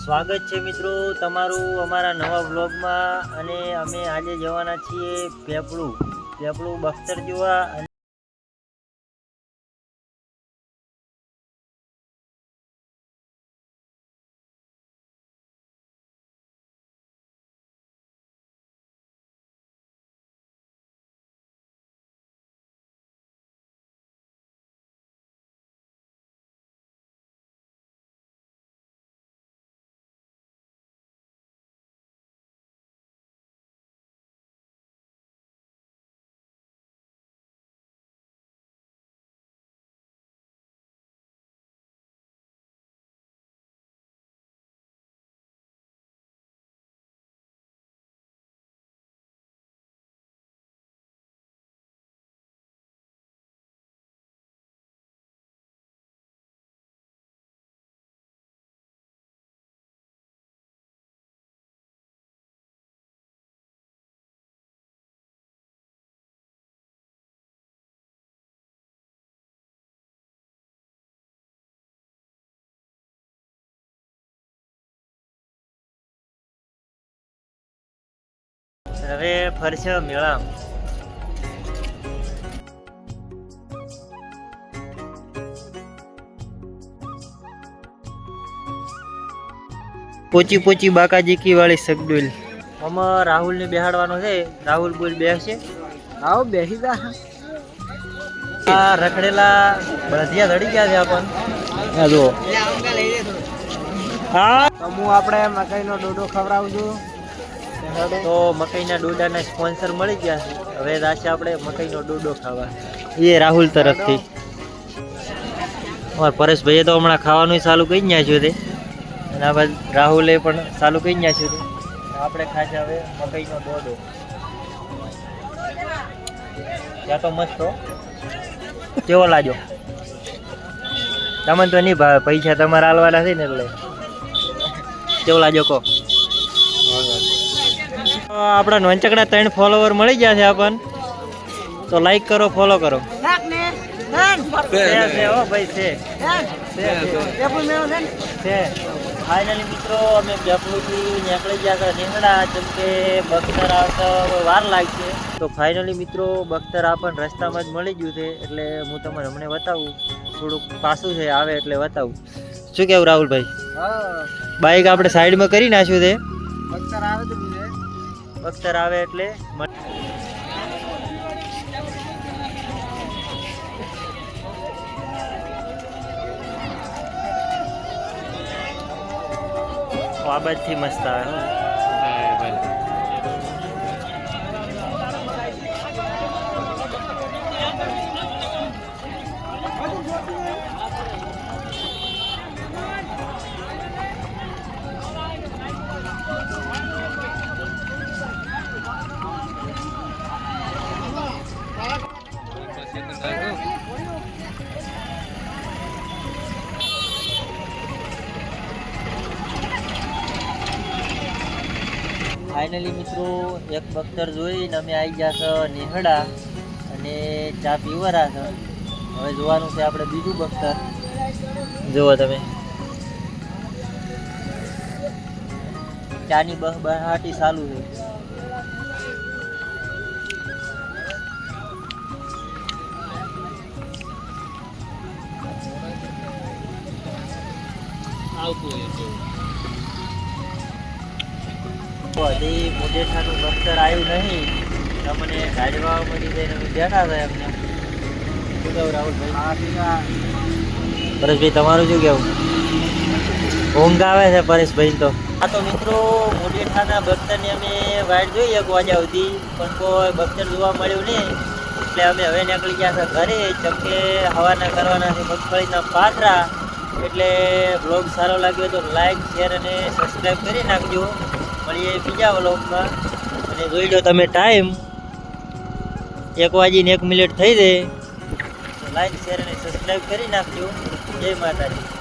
સ્વાગત છે મિત્રો તમારું અમારા નવા વ્લોગમાં। અને અમે આજે જવાના છીએ પેપળું બખ્તર જોવા। હવે ફરશે મેળા। પોચી બાકાજી કી વાળી સગડુલ આમાં રાહુલ ને બેહાડવાનો છે। રાહુલ બોલ બેસશે? આવો બેસી જા। આ રખડેલા બળદિયા ધડી ગયા છે આપણ જો હા હું આપણે મકાઈનો ડોડો ખવડાવું છું। તો મકાઈના ડોડાના સ્પોન્સર મળી ગયા છે। હવે રાશે આપણે મકાઈનો ડોડો ખાવા એ રાહુલ તરફથી। પરેશભાઈએ તો હમણાં ખાવાનું ચાલુ કરી નાખ્યું છે અને આ બાદ રાહુલે પણ ચાલુ કરી નાખ્યું છે। આપણે ખાશે હવે મકાઈનો ડોડો। ત્યાં તો મસ્ત કેવો લાગ્યો તમને? તો નહીં ભાવે, પૈસા તમારા હાલવાના છે ને એટલે કેવો લાગ્યો કહો? આપણા નોંચકડા 3 ફોલોવર મળી ગયા છે આપણ, તો લાઈક કરો, ફોલો કરો। ફાઇનલી મિત્રો અમે પેપળુથી નીકળી ગયા હતા નીંગડા, જેમ કે બખ્તર આવતા વાર લાગશે। તો ફાઇનલી મિત્રો બખ્તર આપણને રસ્તામાં જ મળી ગયું છે, એટલે હું તમને હમણાં બતાવું। થોડુંક પાછું છે આવે એટલે બતાવું। શું કેવું રાહુલભાઈ? બાઈક આપણે સાઈડમાં કરી નાખ્યું છે। બખ્તર આવે એટલે બાબતથી મસ્ત આવે। ફાઇનલી મિત્રો એક બખ્તર જોઈને અમે આવી ગયા છે નીહડા અને ચા પીવરા છે। હવે જોવાનું છે આપણે બીજું બખ્તર। જુઓ તમે ચાની બહાટી ચાલુ છે। હજી મુડેઠાનું બખ્તર આવ્યું નહીં, તમને ગાડવા મળી જઈને અમે બેઠા હતા એમને। શું કહું રાહુલભાઈ? પરેશભાઈ તમારું શું કહેવું? ઊંઘ આવે છે પરેશભાઈ તો। હા તો મિત્રો મુડેઠાના બખ્તરની અમે વાટ જોઈ 1 વાગ્યા સુધી, પણ કોઈ બખ્તર જોવા મળ્યું નહીં, એટલે અમે હવે નીકળી ગયા હતા ઘરે। જેમ કે હવાના કરવાના છે મગફળીના પાથરા। એટલે બ્લોગ સારો લાગ્યો તો લાઈક, શેર અને સબસ્ક્રાઈબ કરી નાખજો। મળીએ બીજા વ્લોગમાં। અને જોઈ લો તમે ટાઈમ 1 વાગીને 1 મિનિટ થઈ જાય, તો લાઈક, શેર અને સબસ્ક્રાઈબ કરી નાખજો। જય માતાજી।